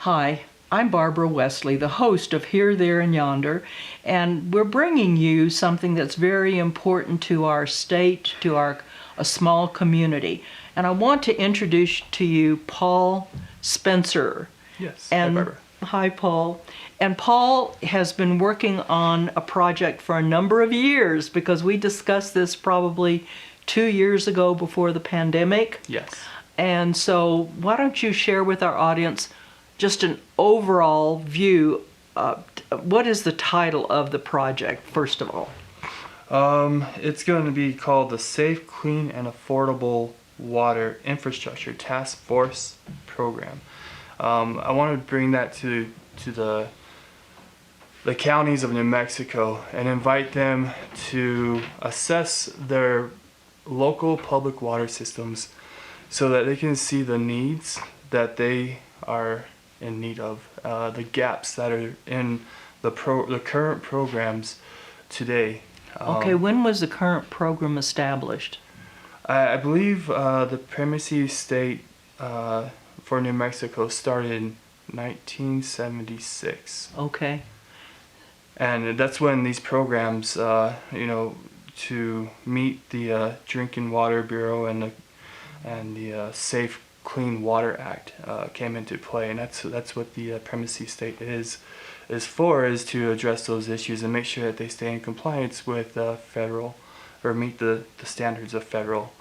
Hi, I'm Barbara Wesley, the host of Here, There, and Yonder, and we're bringing you something that's very important to our state, to a small community. And I want to introduce to you Paul Spencer. Yes. Hi, And Barbara. hi, Paul. And Paul has been working on a project for a number of years because we discussed this probably 2 years ago before the pandemic. Yes. And so why don't you share with our audience just an overall view. What is the title of the project, first of all? It's going to be called the Safe, Clean, and Affordable Water Infrastructure Task Force Program. I want to bring that to the counties of New Mexico and invite them to assess their local public water systems so that they can see the needs that they are in need of, the gaps that are in the current programs today. Okay, when was the current program established? I believe the primacy state for New Mexico started in 1976. Okay. And that's when these programs, to meet the Drinking Water Bureau and the Safe Clean Water Act came into play, and that's what the primacy state is to address those issues and make sure that they stay in compliance with federal or meet the standards of federal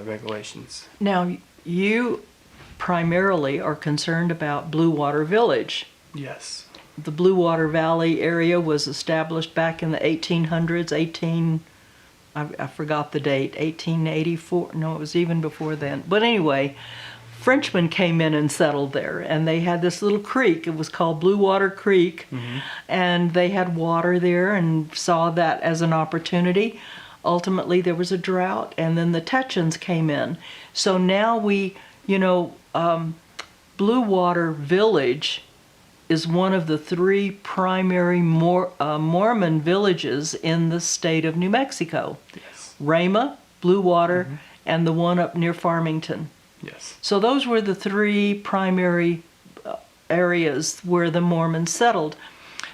regulations. Now, you primarily are concerned about Blue Water Village. Yes. The Blue Water Valley area was established back in the 1800s, I forgot the date, 1884. No, it was even before then. But anyway, Frenchmen came in and settled there, and they had this little creek. It was called Blue Water Creek, and they had water there and saw that as an opportunity. Ultimately, there was a drought, and then the Techans came in. So now Blue Water Village is one of the three primary Mormon villages in the state of New Mexico. Yes. Rama, Blue Water, and the one up near Farmington. Yes. So those were the three primary areas where the Mormons settled.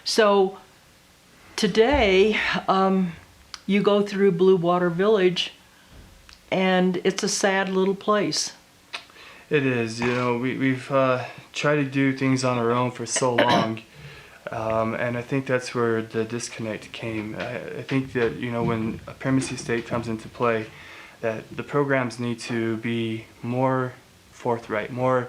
So today, you go through Blue Water Village, and it's a sad little place. It is. We've tried to do things on our own for so long, and I think that's where the disconnect came. I think that when a primacy state comes into play, that the programs need to be more forthright, more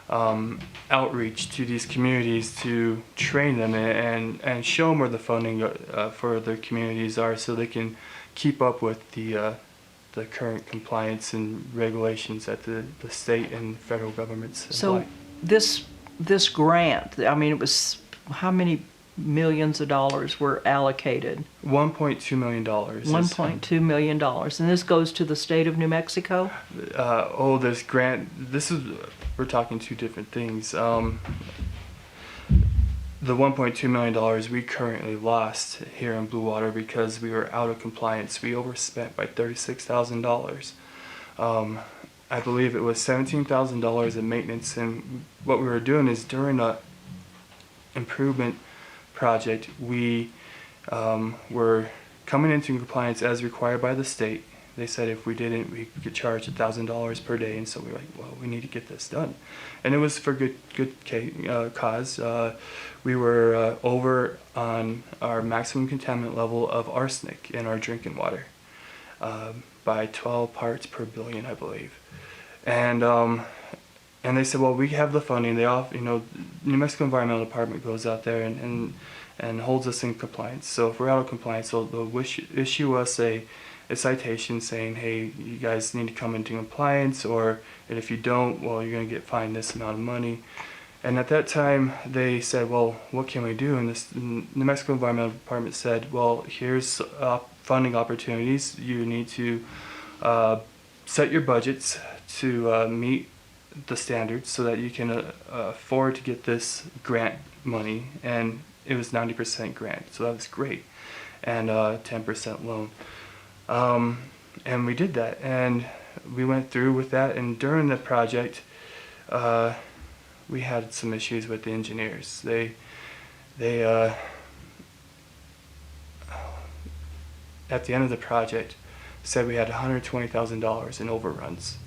outreach to these communities to train them and show them where the funding for their communities are, so they can keep up with the current compliance and regulations that the state and federal governments So apply. this grant, I mean, it was how many millions of dollars were allocated? $1.2 million. $1.2 million. And this goes to the state of New Mexico? This grant, we're talking two different things. The $1.2 million we currently lost here in Blue Water because we were out of compliance. We overspent by $36,000. I believe it was $17,000 in maintenance, and what we were doing is during a improvement project, we were coming into compliance as required by the state. They said if we didn't, we could charge $1,000 per day, and so we were like, well, we need to get this done. And it was for good cause. We were over on our maximum contaminant level of arsenic in our drinking water by 12 parts per billion, I believe. And they said, well, we have the funding. They New Mexico Environmental Department goes out there and holds us in compliance. So if we're out of compliance, they'll issue us a citation saying, hey, you guys need to come into compliance, and if you don't, well, you're going to get fined this amount of money. And at that time, they said, well, what can we do? And New Mexico Environmental Department said, well, here's funding opportunities. You need to set your budgets to meet the standards so that you can afford to get this grant money. And it was 90% grant, so that was great, and 10% loan. And we did that, and we went through with that, and during the project, we had some issues with the engineers. They at the end of the project said we had $120,000 in overruns,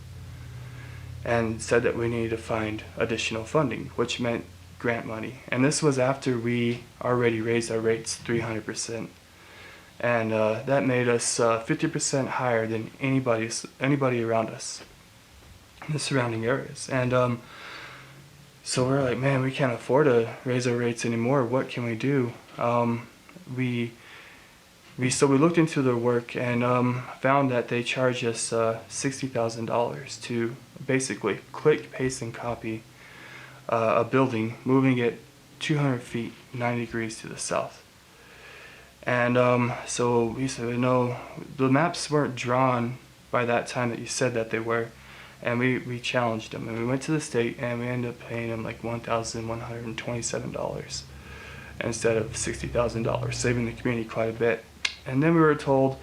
and said that we needed to find additional funding, which meant grant money. And this was after we already raised our rates 300%. And that made us 50% higher than anybody around us in the surrounding areas. And so we're like, man, we can't afford to raise our rates anymore. What can we do? So we looked into their work and found that they charge us $60,000 to basically click, paste, and copy a building, moving it 200 feet, 90 degrees to the south. And so we said, no, the maps weren't drawn by that time that you said that they were. And we challenged them. And we went to the state and we ended up paying them like $1,127 instead of $60,000, saving the community quite a bit. And then we were told,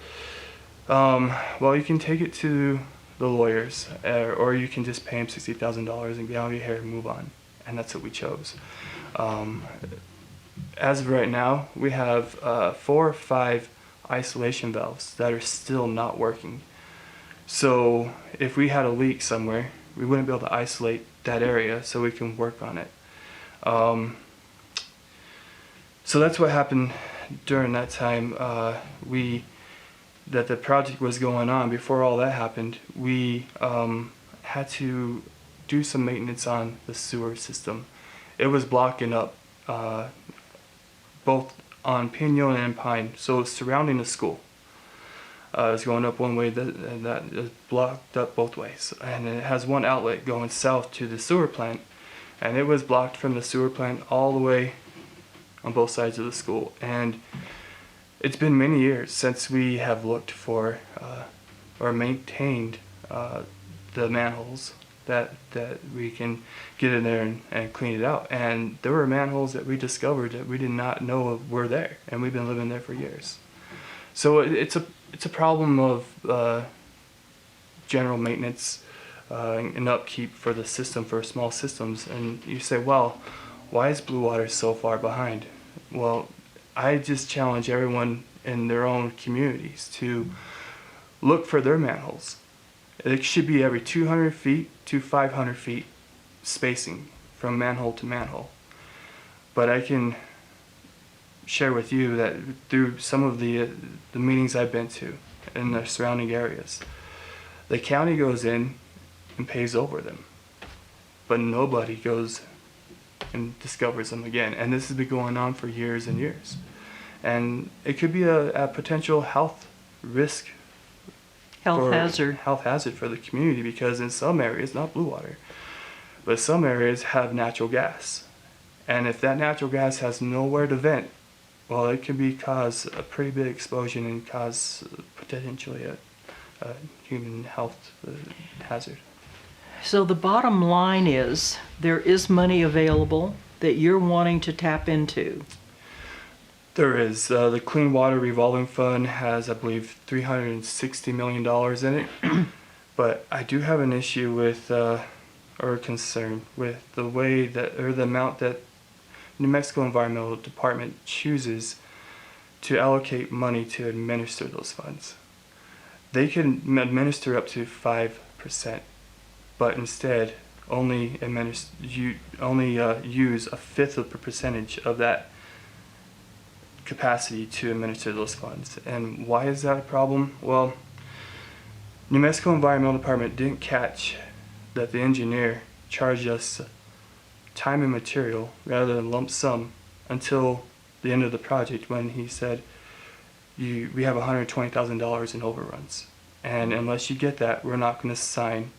well, you can take it to the lawyers, or you can just pay them $60,000 and get out of your hair and move on. And that's what we chose. As of right now, we have 4 or 5 isolation valves that are still not working. So if we had a leak somewhere, we wouldn't be able to isolate that area so we can work on it. So that's what happened during that time. That the project was going on. Before all that happened, we had to do some maintenance on the sewer system. It was blocking up both on Pinon and Pine, so it's surrounding the school. It was going up one way, that is blocked up both ways. And it has one outlet going south to the sewer plant, and it was blocked from the sewer plant all the way on both sides of the school. And it's been many years since we have looked for or maintained the manholes that we can get in there and clean it out. And there were manholes that we discovered that we did not know were there, and we've been living there for years. So it's a problem of general maintenance and upkeep for the system, for small systems. And you say, well, why is Blue Water so far behind? Well, I just challenge everyone in their own communities to look for their manholes. It should be every 200 feet to 500 feet spacing from manhole to manhole. But I can share with you that through some of the meetings I've been to in the surrounding areas, the county goes in and pays over them, but nobody goes and discovers them again. And this has been going on for years and years. And it could be a potential health risk, health hazard for the community, because in some areas, not Blue Water, but some areas have natural gas. And if that natural gas has nowhere to vent, well, it can cause a pretty big explosion and cause potentially a human health hazard. So the bottom line is there is money available that you're wanting to tap into. There is. The Clean Water Revolving Fund has, I believe, $360 million in it. But I do have an issue with, or a concern with the way that, or the amount that New Mexico Environmental Department chooses to allocate money to administer those funds. They can administer up to 5%, but instead only use a fifth of the percentage of that capacity to administer those funds. And why is that a problem? Well, New Mexico Environmental Department didn't catch that the engineer charged us time and material rather than lump sum until the end of the project, when he said, we have $120,000 in overruns, and unless you get that, we're not going to sign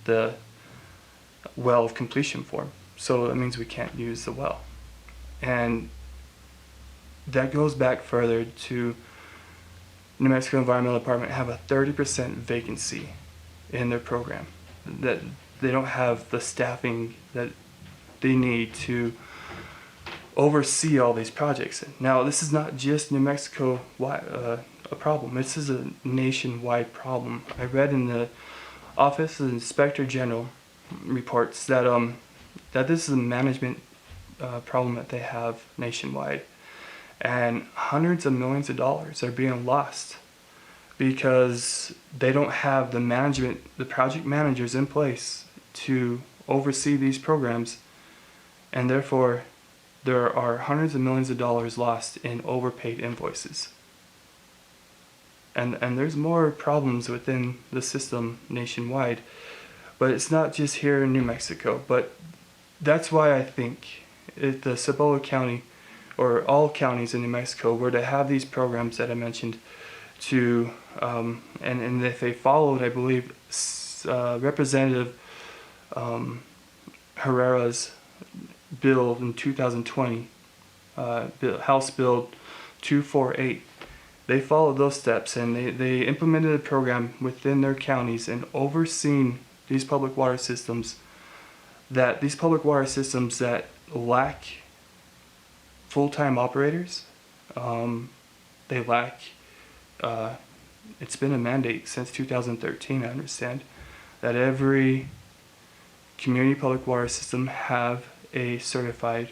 the well of completion form. So that means we can't use the well. And that goes back further to New Mexico Environmental Department have a 30% vacancy in their program. That they don't have the staffing that they need to oversee all these projects. Now, this is not just New Mexico a problem. This is a nationwide problem. I read in the Office of the Inspector General reports that that this is a management problem that they have nationwide. And hundreds of millions of dollars are being lost because they don't have the management, the project managers in place to oversee these programs, and therefore there are hundreds of millions of dollars lost in overpaid invoices. And there's more problems within the system nationwide, but it's not just here in New Mexico. But that's why I think if the Cibola County, or all counties in New Mexico, were to have these programs that I mentioned, to and if they followed, I believe, Representative Herrera's bill in 2020, House Bill 248, they followed those steps, and they implemented a program within their counties and overseen these public water systems, that lack full-time operators. They lack, it's been a mandate since 2013, I understand, that every community public water system have a certified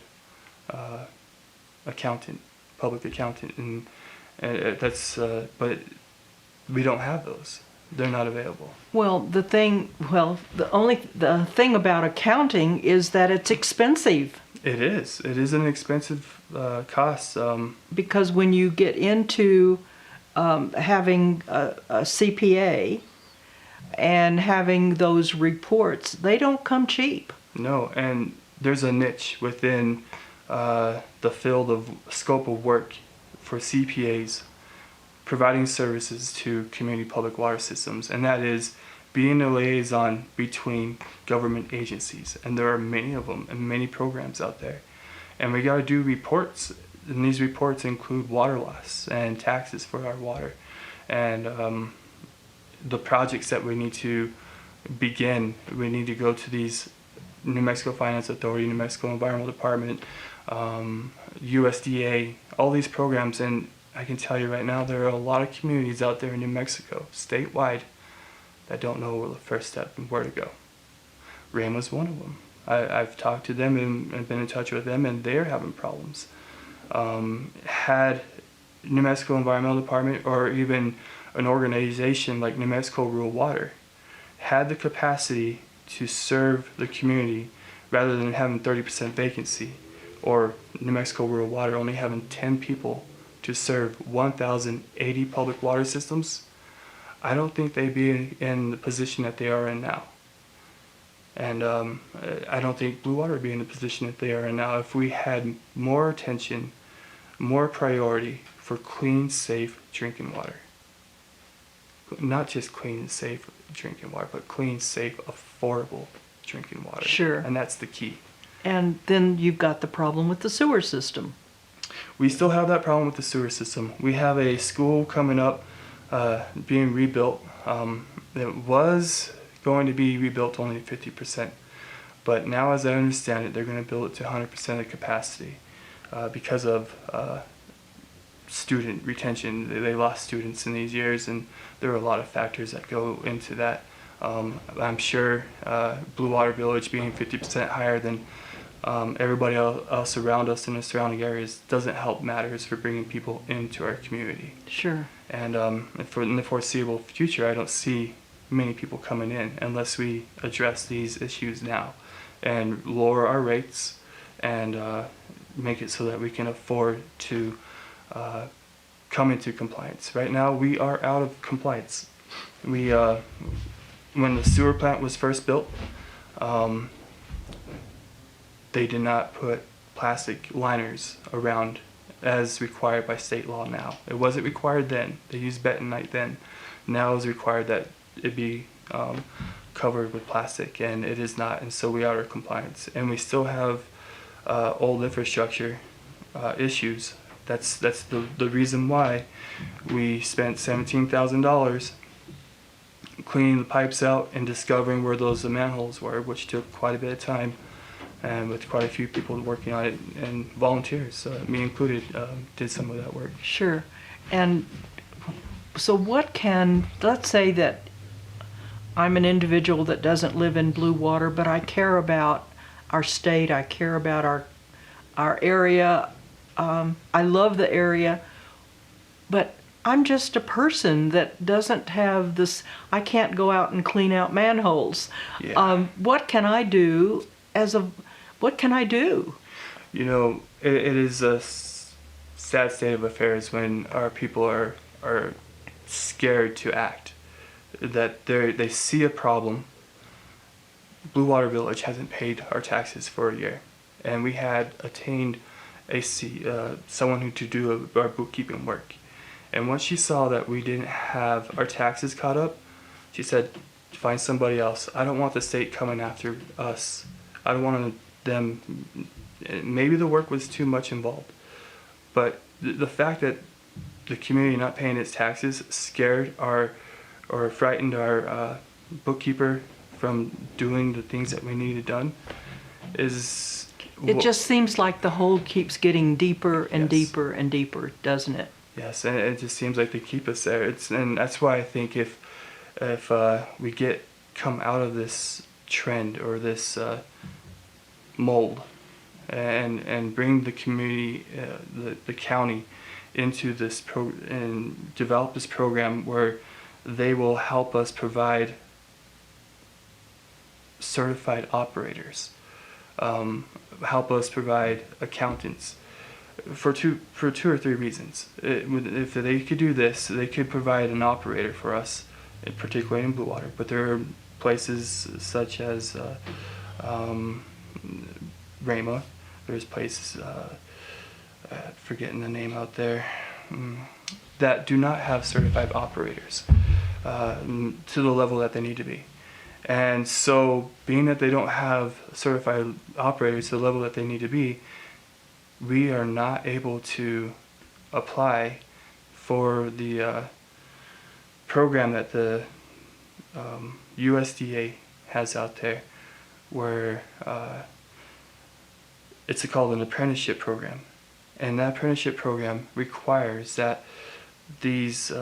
accountant, public accountant, and but we don't have those. They're not available. Well, the thing about accounting is that it's expensive. It is. It is an expensive cost. Because when you get into having a CPA and having those reports, they don't come cheap. No, and there's a niche within the field of scope of work for CPAs providing services to community public water systems, and that is being a liaison between government agencies. And there are many of them and many programs out there. And we got to do reports, and these reports include water loss and taxes for our water, and the projects that we need to begin. We need to go to these New Mexico Finance Authority, New Mexico Environmental Department, USDA, all these programs. And I can tell you right now, there are a lot of communities out there in New Mexico, statewide, that don't know where the first step and where to go. Rain was one of them. I've talked to them and been in touch with them, and they're having problems. Had New Mexico Environmental Department, or even an organization like New Mexico Rural Water, had the capacity to serve the community rather than having 30% vacancy, or New Mexico Rural Water only having 10 people to serve 1,080 public water systems, I don't think they'd be in the position that they are in now. And I don't think Blue Water would be in the position that they are in now if we had more attention, more priority for clean, safe drinking water. Not just clean, safe drinking water, but clean, safe, affordable drinking water. Sure. And that's the key. And then you've got the problem with the sewer system. We still have that problem with the sewer system. We have a school coming up, being rebuilt. It was going to be rebuilt only 50%, but now, as I understand it, they're going to build it to 100% of capacity because of student retention. They lost students in these years, and there are a lot of factors that go into that. I'm sure Blue Water Village being 50% higher than everybody else around us in the surrounding areas doesn't help matters for bringing people into our community. Sure. And in the foreseeable future, I don't see many people coming in unless we address these issues now and lower our rates and make it so that we can afford to come into compliance. Right now, we are out of compliance. We when the sewer plant was first built, they did not put plastic liners around as required by state law now. It wasn't required then. They used bentonite then. Now it's required that it be covered with plastic, and it is not, and so we are out of compliance. And we still have old infrastructure issues. That's the reason why we spent $17,000 cleaning the pipes out and discovering where those manholes were, which took quite a bit of time, and with quite a few people working on it, and volunteers, me included, did some of that work. Sure. And so let's say that I'm an individual that doesn't live in Blue Water, but I care about our state. I care about our area. I love the area, but I'm just a person that doesn't have this. I can't go out and clean out manholes. Yeah. What can I do what can I do? You know, it is a sad state of affairs when our people are scared to act. That they see a problem. Blue Water Village hasn't paid our taxes for a year, and we had attained someone who to do our bookkeeping work. And once she saw that we didn't have our taxes caught up, she said, "Find somebody else. I don't want the state coming after us. I don't want them." Maybe the work was too much involved, but the fact that the community not paying its taxes scared or frightened our bookkeeper from doing the things that we needed done is. It just seems like the hole keeps getting deeper and Yes. deeper and deeper, doesn't it? Yes, and it just seems like they keep us there. And that's why I think if we come out of this trend or this mold, and bring the community, the county, into this and develop this program where they will help us provide certified operators, help us provide accountants. For two or three reasons. If they could do this, they could provide an operator for us, particularly in Blue Water. But there are places such as Rama. There's places, forgetting the name out there, that do not have certified operators to the level that they need to be. And so, being that they don't have certified operators to the level that they need to be, we are not able to apply for the program that the USDA has out there, where it's called an apprenticeship program. And that apprenticeship program requires that these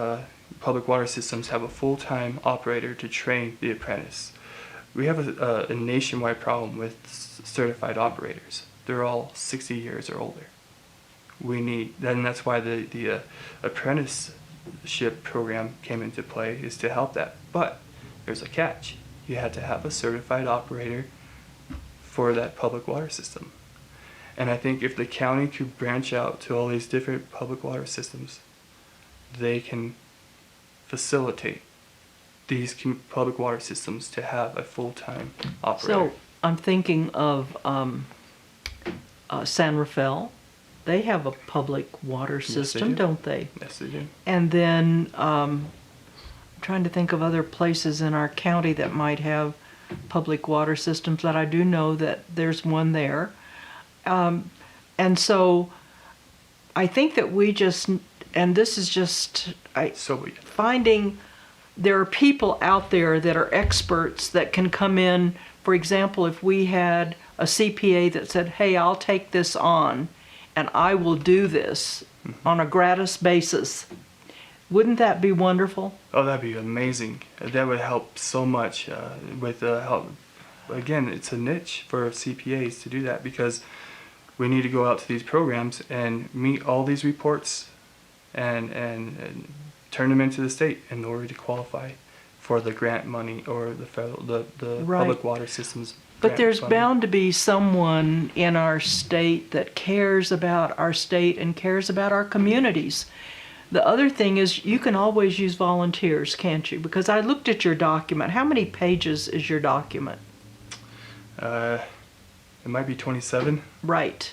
public water systems have a full-time operator to train the apprentice. We have a nationwide problem with certified operators. They're all 60 years or older. And that's why the apprenticeship program came into play, is to help that. But there's a catch. You had to have a certified operator for that public water system. And I think if the county could branch out to all these different public water systems, they can facilitate these public water systems to have a full-time operator. So I'm thinking of San Rafael. They have a public water system, don't they? Yes, they do. And then I'm trying to think of other places in our county that might have public water systems, but I do know that there's one there. And so I think that we just, and this is just finding there are people out there that are experts that can come in. For example, if we had a CPA that said, "Hey, I'll take this on and I will do this on a gratis basis," wouldn't that be wonderful? Oh, that'd be amazing. That would help so much with help. Again, it's a niche for CPAs to do that, because we need to go out to these programs and meet all these reports and turn them into the state in order to qualify for the grant money or the federal, the Right. public water systems. But grant there's funding. bound to be someone in our state that cares about our state and cares about our communities. The other thing is, you can always use volunteers, can't you? Because I looked at your document. How many pages is your document? It might be 27. Right.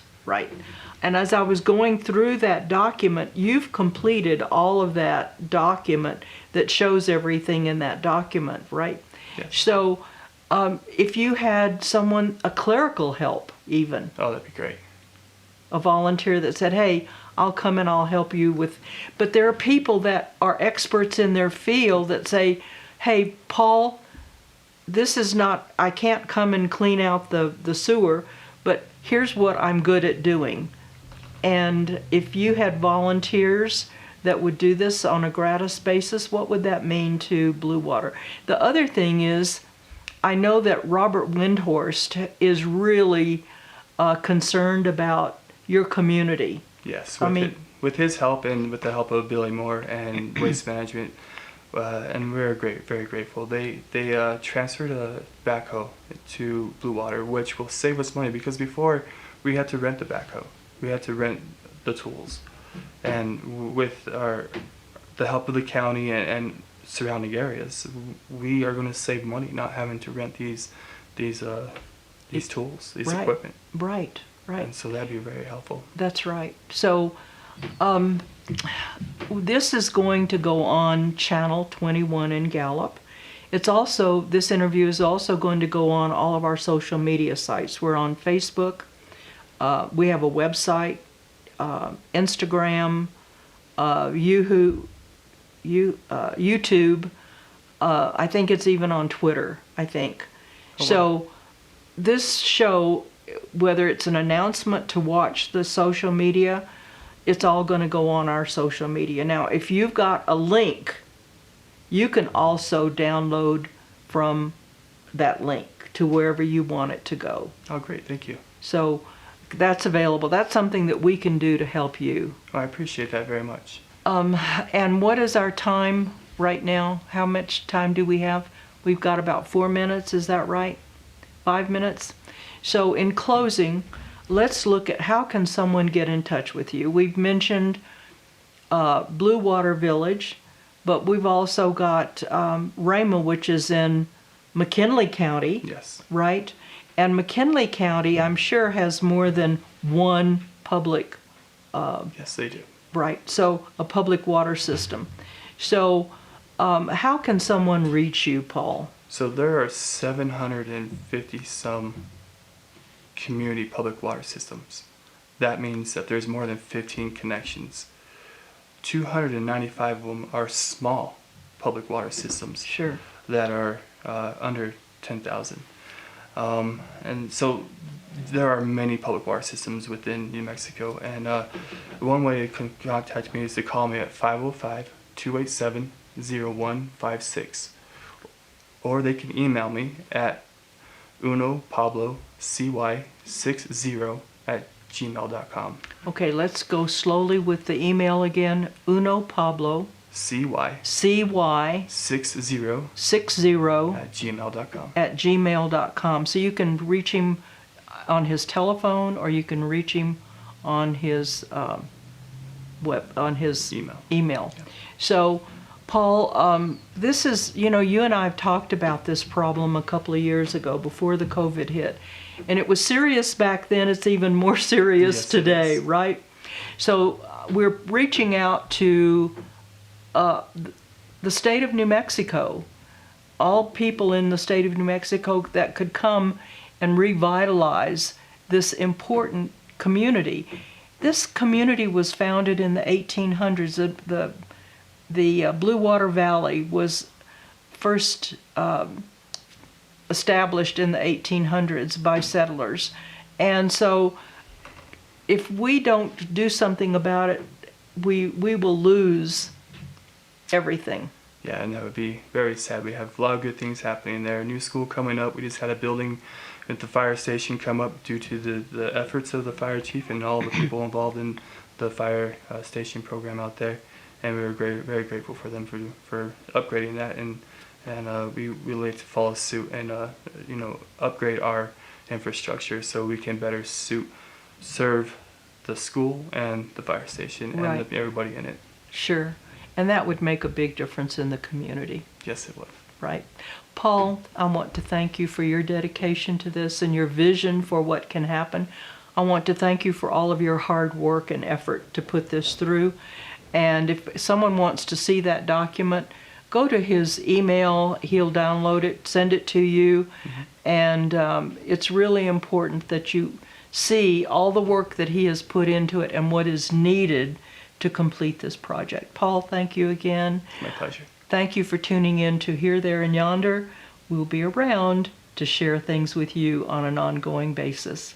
And as I was going through that document, you've completed all of that document that shows everything in that document, right? Yes. So if you had someone, a clerical help even, Oh, that'd be great. a volunteer that said, "Hey, I'll come and I'll help you with," but there are people that are experts in their field that say, "Hey, Paul, this is not, I can't come and clean out the sewer, but here's what I'm good at doing." And if you had volunteers that would do this on a gratis basis, what would that mean to Blue Water? The other thing is, I know that Robert Windhorst is really concerned about your community. Yes, I mean, with his help and with the help of Billy Moore and Waste Management, and we're very grateful. They transferred a backhoe to Blue Water, which will save us money because before we had to rent the backhoe, we had to rent the tools, and with the help of the county and surrounding areas, we are going to save money not having to rent these tools, these right, equipment. Right. And so that'd be very helpful. That's right. So this is going to go on Channel 21 in Gallup. This interview is also going to go on all of our social media sites. We're on Facebook. We have a website, Instagram, YouTube. I think it's even on Twitter, I think. Oh, wow. So this show, whether it's an announcement to watch the social media, it's all going to go on our social media. Now, if you've got a link, you can also download from that link to wherever you want it to go. Oh, great. Thank you. So that's available. That's something that we can do to help you. Oh, I appreciate that very much. And what is our time right now? How much time do we have? We've got about 4 minutes, is that right? 5 minutes? So in closing, let's look at how can someone get in touch with you. We've mentioned Blue Water Village, but we've also got Rama, which is in McKinley County. Yes. Right? And McKinley County, I'm sure, has more than one public. Yes, they do. Right. So a public water system. So how can someone reach you, Paul? So there are 750 some community public water systems. That means that there's more than 15 connections. 295 of them are small public water systems. Sure. That are under 10,000. And so there are many public water systems within New Mexico. And one way to contact me is to call me at 505-287-0156. Or they can email me at unopablocy60@gmail.com. Okay, let's go slowly with the email again. Uno Pablo CY CY 60 60 at gmail.com. at gmail.com. So you can reach him on his telephone, or you can reach him on his email. Yeah. So, Paul, this is, you and I have talked about this problem a couple of years ago before the COVID hit. And it was serious back then. It's even more serious Yes, today, it is. right? So we're reaching out to the state of New Mexico, all people in the state of New Mexico that could come and revitalize this important community. This community was founded in the 1800s. The Blue Water Valley was first established in the 1800s by settlers. And so if we don't do something about it, we will lose everything. Yeah, and that would be very sad. We have a lot of good things happening there. A new school coming up. We just had a building at the fire station come up due to the efforts of the fire chief and all the people involved in the fire station program out there. And we were very grateful for them for upgrading that, and we like to follow suit and upgrade our infrastructure so we can better serve the school and the fire station Right. and everybody in it. Sure. And that would make a big difference in the community, Yes, it would. right? Paul, I want to thank you for your dedication to this and your vision for what can happen. I want to thank you for all of your hard work and effort to put this through. And if someone wants to see that document, go to his email. He'll download it, send it to you. Mm-hmm. And it's really important that you see all the work that he has put into it and what is needed to complete this project. Paul, thank you again. My pleasure. Thank you for tuning in to Here, There, and Yonder. We'll be around to share things with you on an ongoing basis.